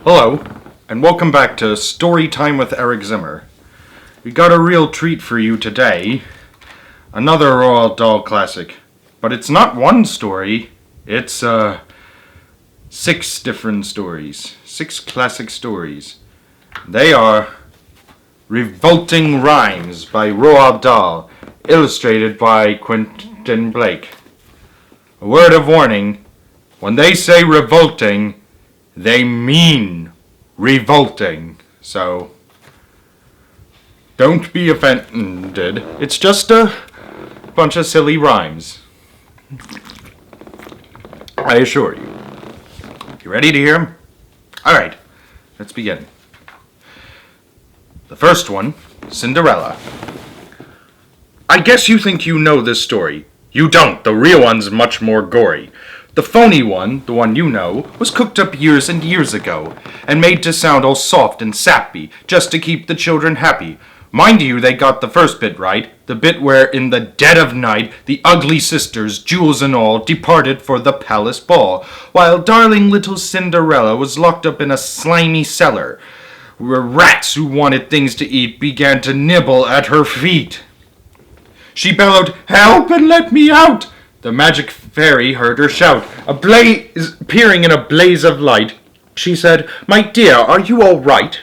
Hello, and welcome back to Story Time with Eric Zimmer. We got a real treat for you today. Another Roald Dahl classic. But it's not one story, it's 6 different stories. 6 classic stories. They are Revolting Rhymes by Roald Dahl, illustrated by Quentin Blake. A word of warning, when they say revolting, they mean revolting, so don't be offended. It's just a bunch of silly rhymes. I assure you. You ready to hear them? Alright, let's begin. The first one, Cinderella. I guess you think you know this story. You don't. The real one's much more gory. The phony one, the one you know, was cooked up years and years ago, and made to sound all soft and sappy, just to keep the children happy. Mind you, they got the first bit right, the bit where in the dead of night, the ugly sisters, jewels and all, departed for the palace ball, while darling little Cinderella was locked up in a slimy cellar, where rats who wanted things to eat began to nibble at her feet. She bellowed, "Help and let me out!" The magic fairy heard her shout. Appearing in a blaze of light, she said, "My dear, are you all right?"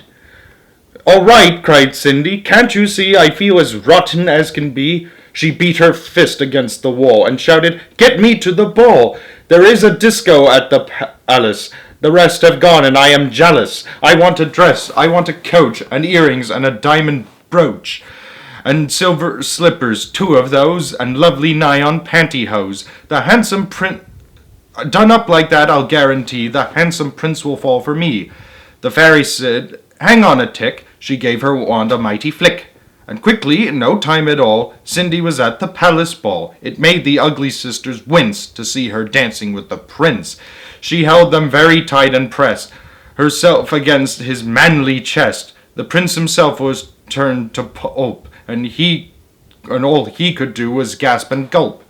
"All right," cried Cindy. "Can't you see I feel as rotten as can be?" She beat her fist against the wall and shouted, "Get me to the ball! There is a disco at the palace. The rest have gone and I am jealous. I want a dress, I want a coach, and earrings and a diamond brooch. And silver slippers, 2 of those, and lovely nylon pantyhose. The handsome prince, done up like that, I'll guarantee, the handsome prince will fall for me." The fairy said, "Hang on a tick." She gave her wand a mighty flick. And quickly, in no time at all, Cindy was at the palace ball. It made the ugly sisters wince to see her dancing with the prince. She held them very tight and pressed herself against his manly chest. The prince himself was turned to pulp, and all he could do was gasp and gulp.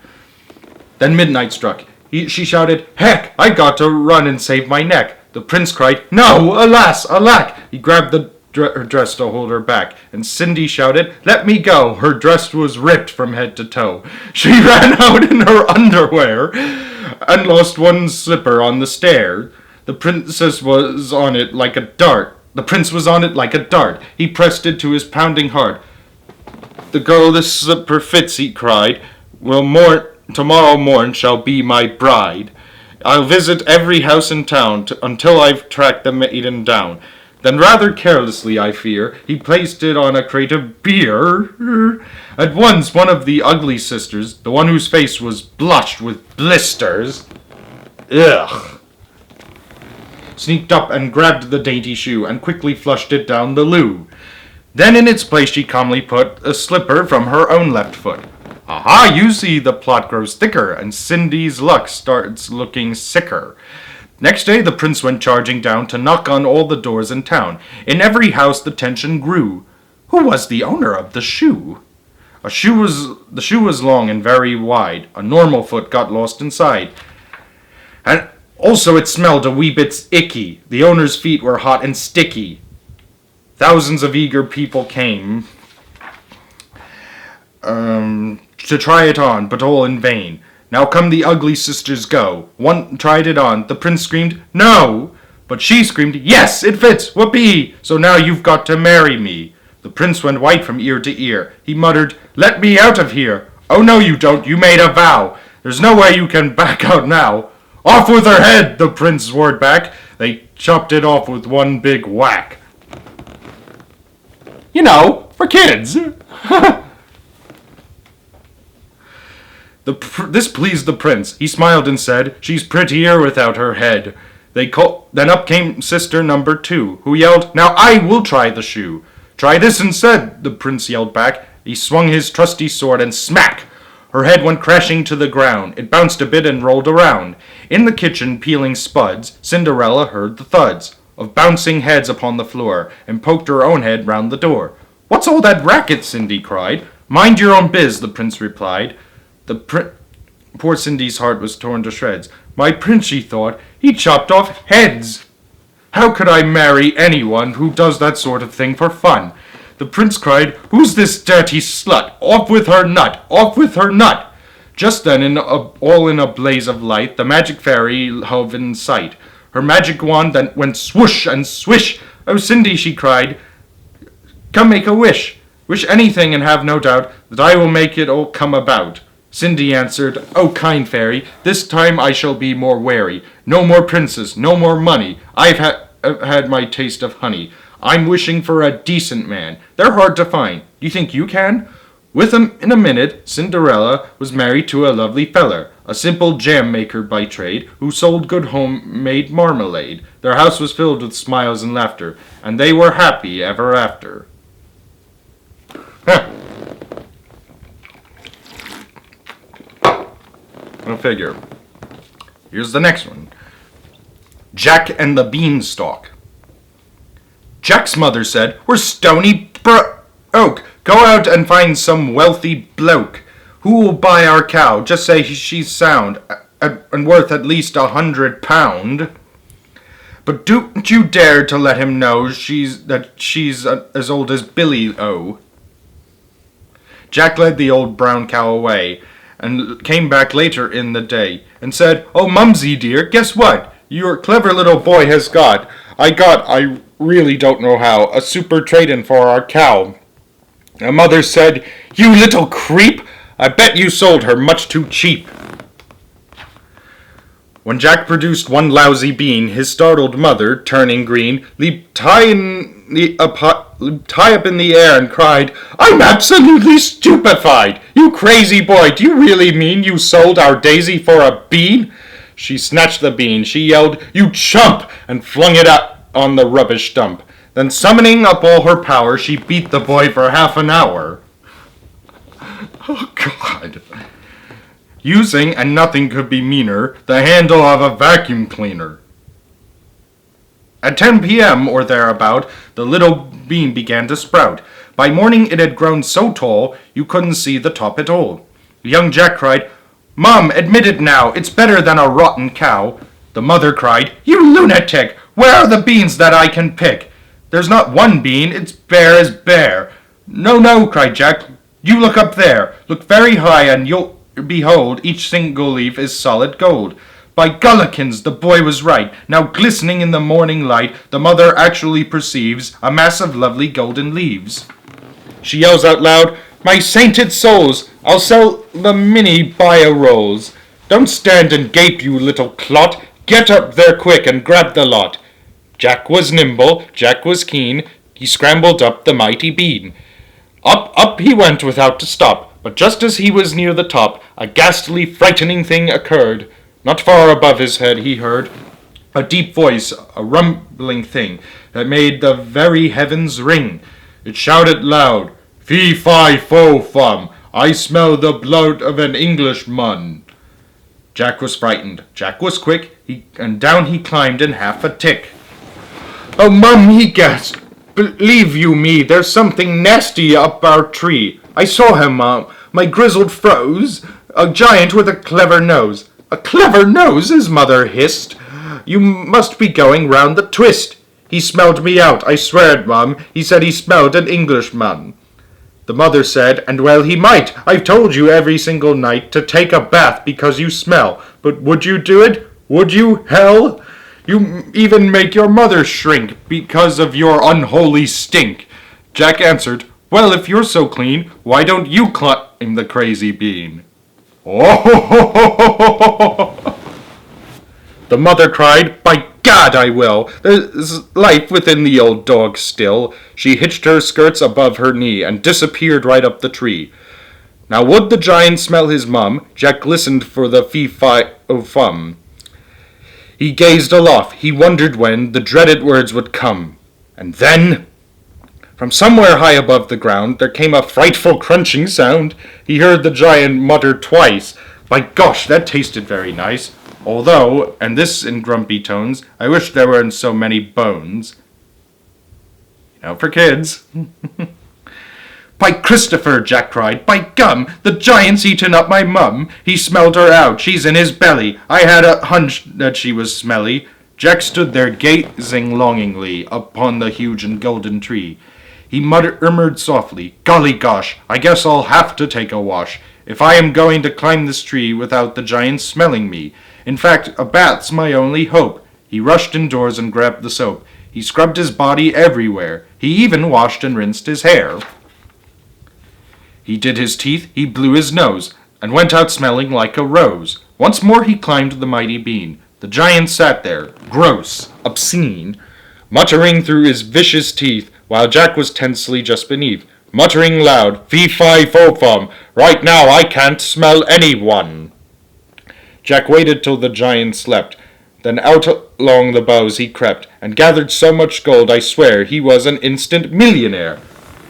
Then midnight struck. She shouted, "Heck, I got to run and save my neck." The prince cried, "No, alas, alack!" He grabbed her dress to hold her back, and Cindy shouted, "Let me go." Her dress was ripped from head to toe. She ran out in her underwear and lost one slipper on the stair. The prince was on it like a dart. He pressed it to his pounding heart. "The girl this slipper fits," he cried, tomorrow morn shall be my bride. I'll visit every house in town until I've tracked the maiden down." Then rather carelessly, I fear, he placed it on a crate of beer. At once one of the ugly sisters, the one whose face was blotched with blisters, sneaked up and grabbed the dainty shoe and quickly flushed it down the loo. Then in its place she calmly put a slipper from her own left foot. Aha, you see the plot grows thicker, and Cindy's luck starts looking sicker. Next day the prince went charging down to knock on all the doors in town. In every house the tension grew. Who was the owner of the shoe? The shoe was long and very wide. A normal foot got lost inside. And also it smelled a wee bit icky. The owner's feet were hot and sticky. Thousands of eager people came to try it on, but all in vain. Now come the ugly sisters go. One tried it on. The prince screamed, "No!" But she screamed, "Yes, it fits! Whoopee! So now you've got to marry me." The prince went white from ear to ear. He muttered, "Let me out of here!" "Oh, no, you don't. You made a vow. There's no way you can back out now." "Off with her head!" the prince roared back. They chopped it off with one big whack. You know, for kids. This pleased the prince. He smiled and said, "She's prettier without her head." Then up came sister number 2, who yelled, "Now I will try the shoe." "Try this instead," the prince yelled back. He swung his trusty sword and smack! Her head went crashing to the ground. It bounced a bit and rolled around. In the kitchen, peeling spuds, Cinderella heard the thuds of bouncing heads upon the floor, and poked her own head round the door. "What's all that racket?" Cindy cried. "Mind your own biz," the prince replied. Poor Cindy's heart was torn to shreds. My prince, she thought, he chopped off heads. How could I marry anyone who does that sort of thing for fun? The prince cried, "Who's this dirty slut? Off with her nut! Off with her nut!" Just then, all in a blaze of light, the magic fairy hove in sight. Her magic wand then went swoosh and swish. "Oh, Cindy," she cried, "come make a wish. Wish anything and have no doubt that I will make it all come about." Cindy answered, "Oh, kind fairy, this time I shall be more wary. No more princes, no more money. I've had my taste of honey. I'm wishing for a decent man. They're hard to find. Do you think you can?" In a minute, Cinderella was married to a lovely feller, a simple jam maker by trade, who sold good homemade marmalade. Their house was filled with smiles and laughter, and they were happy ever after. Go figure. Here's the next one. Jack and the Beanstalk. Jack's mother said, "We're stony broke. Go out and find some wealthy bloke who will buy our cow. Just say she's sound and worth at least £100. But don't you dare to let him know she's as old as Billy O." Jack led the old brown cow away and came back later in the day and said, "Oh, Mumsy dear, guess what? Your clever little boy has got, I really don't know how, a super trade-in for our cow." The mother said, "You little creep, I bet you sold her much too cheap." When Jack produced one lousy bean, his startled mother, turning green, leaped high up in the air and cried, "I'm absolutely stupefied! You crazy boy, do you really mean you sold our Daisy for a bean?" She snatched the bean, she yelled, "You chump!" and flung it out on the rubbish dump. Then summoning up all her power, she beat the boy for half an hour. Oh, God. Using, and nothing could be meaner, the handle of a vacuum cleaner. At 10 p.m. or thereabout, the little bean began to sprout. By morning it had grown so tall, you couldn't see the top at all. Young Jack cried, "Mom, admit it now, it's better than a rotten cow." The mother cried, "You lunatic! Where are the beans that I can pick? There's not one bean, it's bare as bare." "No, no," cried Jack, "you look up there. Look very high, and you'll behold each single leaf is solid gold." By Gullikins, the boy was right. Now glistening in the morning light, the mother actually perceives a mass of lovely golden leaves. She yells out loud, "My sainted souls, I'll sell the mini bio-rolls. Don't stand and gape, you little clot. Get up there quick and grab the lot." Jack was nimble, Jack was keen, he scrambled up the mighty bean. Up he went without to stop, but just as he was near the top, a ghastly, frightening thing occurred. Not far above his head he heard a deep voice, a rumbling thing that made the very heavens ring. It shouted loud, "Fee-fi-fo-fum, I smell the blood of an Englishman." Jack was frightened. Jack was quick, and down he climbed in half a tick. "Oh, Mum," he gasped, "believe you me, there's something nasty up our tree. I saw him, Mum. My grizzled froze. A giant with a clever nose." "A clever nose?" his mother hissed. "You must be going round the twist. He smelled me out, I swear it, Mum. He said he smelled an Englishman." The mother said, "And well he might. I've told you every single night to take a bath because you smell. But would you do it? Would you, hell? You even make your mother shrink because of your unholy stink." Jack answered, "Well, if you're so clean, why don't you climb the crazy bean?" "Oh!" The mother cried, "By God, I will! There's life within the old dog still." She hitched her skirts above her knee and disappeared right up the tree. Now would the giant smell his mum? Jack listened for the fee-fi-o-fum. He gazed aloft. He wondered when the dreaded words would come. And then, from somewhere high above the ground, there came a frightful crunching sound. He heard the giant mutter twice, "By gosh, that tasted very nice. Although," and this in grumpy tones, "I wish there weren't so many bones." For kids. "By Christopher," Jack cried, "by gum, the giant's eaten up my mum. He smelled her out. She's in his belly. I had a hunch that she was smelly." Jack stood there gazing longingly upon the huge and golden tree. He murmured softly, "Golly gosh, I guess I'll have to take a wash, if I am going to climb this tree without the giant smelling me. In fact, a bath's my only hope." He rushed indoors and grabbed the soap. He scrubbed his body everywhere. He even washed and rinsed his hair. He did his teeth, he blew his nose, and went out smelling like a rose. Once more he climbed the mighty bean. The giant sat there, gross, obscene, muttering through his vicious teeth, while Jack was tensely just beneath, muttering loud, "Fee-fi-fo-fum, right now I can't smell anyone." Jack waited till the giant slept, then out along the boughs he crept, and gathered so much gold I swear he was an instant millionaire.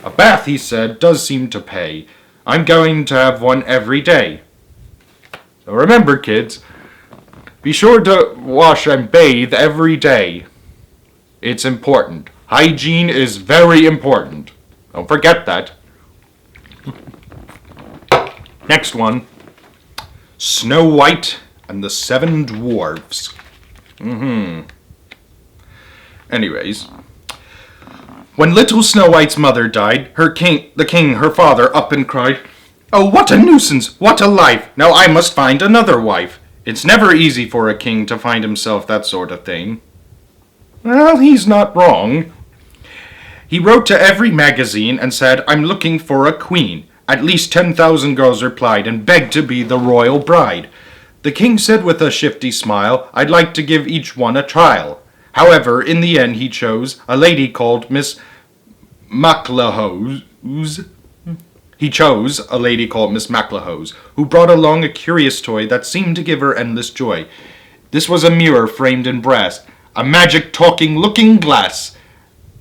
"A bath," he said, "does seem to pay. I'm going to have one every day." So remember, kids, be sure to wash and bathe every day. It's important. Hygiene is very important. Don't forget that. Next one. Snow White and the Seven Dwarfs. Anyways, when little Snow White's mother died, the king, her father, up and cried, "Oh, what a nuisance! What a life! Now I must find another wife." It's never easy for a king to find himself that sort of thing. Well, he's not wrong. He wrote to every magazine and said, "I'm looking for a queen." At least 10,000 girls replied and begged to be the royal bride. The king said with a shifty smile, "I'd like to give each one a trial." However, in the end he chose a lady called Miss Maclehose. He chose a lady called Miss Maclehose, who brought along a curious toy that seemed to give her endless joy. This was a mirror framed in brass, a magic talking looking glass.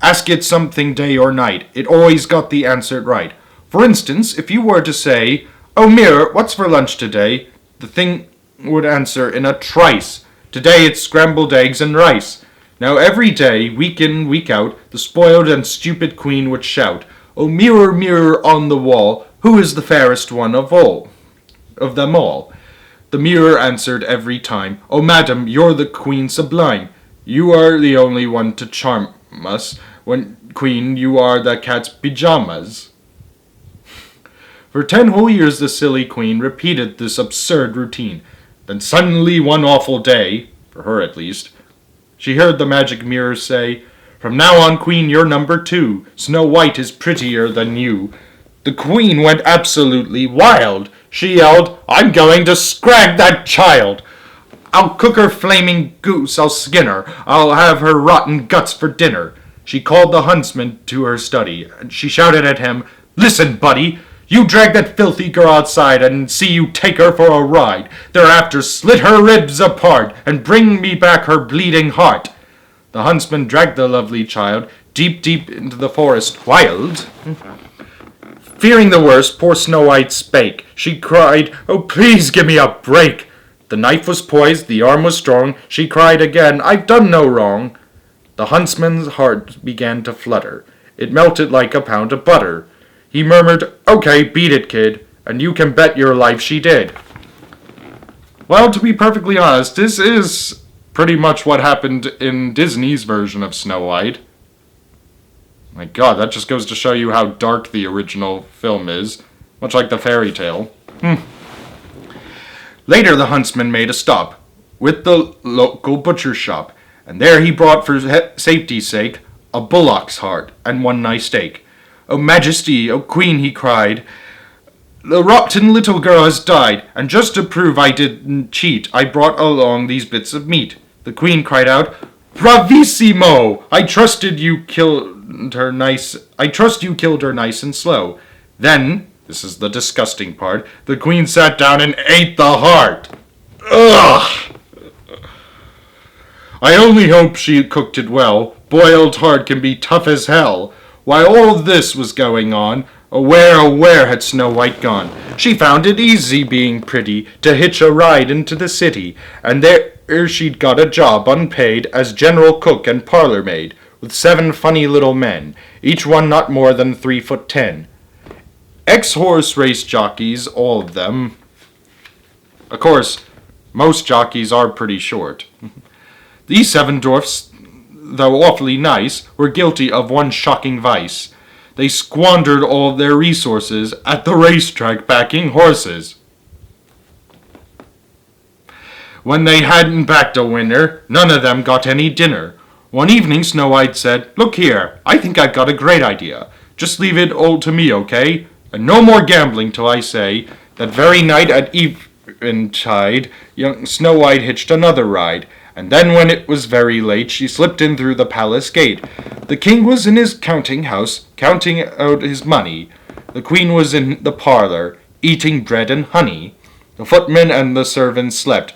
Ask it something day or night, it always got the answer right. For instance, if you were to say, "Oh mirror, what's for lunch today?" the thing would answer in a trice, "Today it's scrambled eggs and rice." Now every day, week in, week out, the spoiled and stupid queen would shout, "Oh mirror, mirror on the wall, who is the fairest one of them all?" The mirror answered every time, "Oh madam, you're the queen sublime. You are the only one to charm us. When queen, you are the cat's pyjamas." For 10 whole years the silly queen repeated this absurd routine. Then suddenly one awful day, for her at least, she heard the magic mirror say, "From now on, queen, you're number 2. Snow White is prettier than you." The queen went absolutely wild. She yelled, "I'm going to scrag that child! I'll cook her flaming goose, I'll skin her, I'll have her rotten guts for dinner." She called the huntsman to her study, and she shouted at him, "Listen, buddy, you drag that filthy girl outside and see you take her for a ride. Thereafter slit her ribs apart and bring me back her bleeding heart." The huntsman dragged the lovely child deep, deep into the forest wild. Fearing the worst, poor Snow White spake. She cried, "Oh, please give me a break." The knife was poised, the arm was strong. She cried again, "I've done no wrong." The huntsman's heart began to flutter. It melted like a pound of butter. He murmured, "Okay, beat it, kid," and you can bet your life she did. Well, to be perfectly honest, this is pretty much what happened in Disney's version of Snow White. My God, that just goes to show you how dark the original film is, much like the fairy tale. Later, the huntsman made a stop with the local butcher shop, and there he brought, for safety's sake, a bullock's heart and one nice steak. "Oh, Majesty, oh, Queen," he cried, "the rotten little girl has died, and just to prove I didn't cheat, I brought along these bits of meat." The Queen cried out, "Bravissimo! I trust you killed her nice and slow." Then, this is the disgusting part, the Queen sat down and ate the heart. Ugh! I only hope she cooked it well. Boiled heart can be tough as hell. While all this was going on, where, oh where had Snow White gone? She found it easy being pretty to hitch a ride into the city, and there she'd got a job unpaid as general cook and parlor maid, with 7 funny little men, each one not more than 3'10". Ex-horse race jockeys, all of them. Of course, most jockeys are pretty short. These 7 dwarfs, though awfully nice, were guilty of one shocking vice. They squandered all of their resources at the racetrack backing horses. When they hadn't backed a winner, none of them got any dinner. One evening Snow White said, "Look here, I think I've got a great idea. Just leave it all to me, okay? And no more gambling till I say." That very night at eventide, young Snow White hitched another ride, and then when it was very late, she slipped in through the palace gate. The king was in his counting house, counting out his money. The queen was in the parlor, eating bread and honey. The footmen and the servants slept,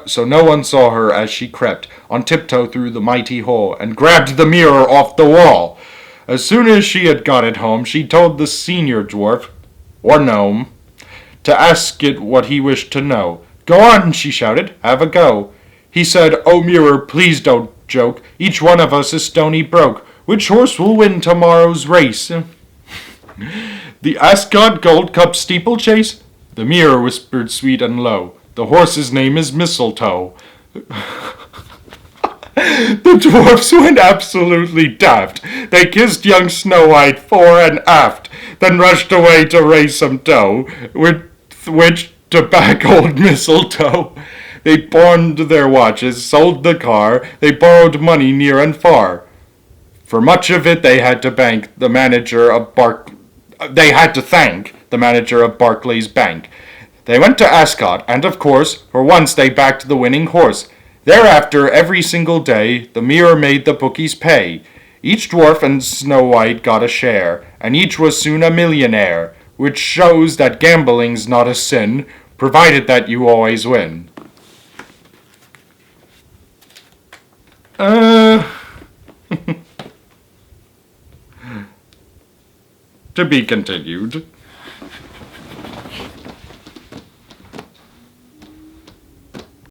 so no one saw her as she crept on tiptoe through the mighty hole, and grabbed the mirror off the wall. As soon as she had got it home, she told the senior dwarf, or gnome, to ask it what he wished to know. "Go on," she shouted, "have a go." He said, "Oh mirror, please don't joke. Each one of us is stony broke. Which horse will win tomorrow's race?" "The Ascot Gold Cup steeplechase?" The mirror whispered sweet and low. "The horse's name is Mistletoe." The dwarfs went absolutely daft. They kissed young Snow White fore and aft, then rushed away to raise some dough, with which to back old Mistletoe. They pawned their watches, sold the car, they borrowed money near and far. For much of it they had to thank the manager of Barclay's Bank. They went to Ascot, and of course, for once they backed the winning horse. Thereafter, every single day, the mirror made the bookies pay. Each dwarf and Snow White got a share, and each was soon a millionaire, which shows that gambling's not a sin, provided that you always win. To be continued.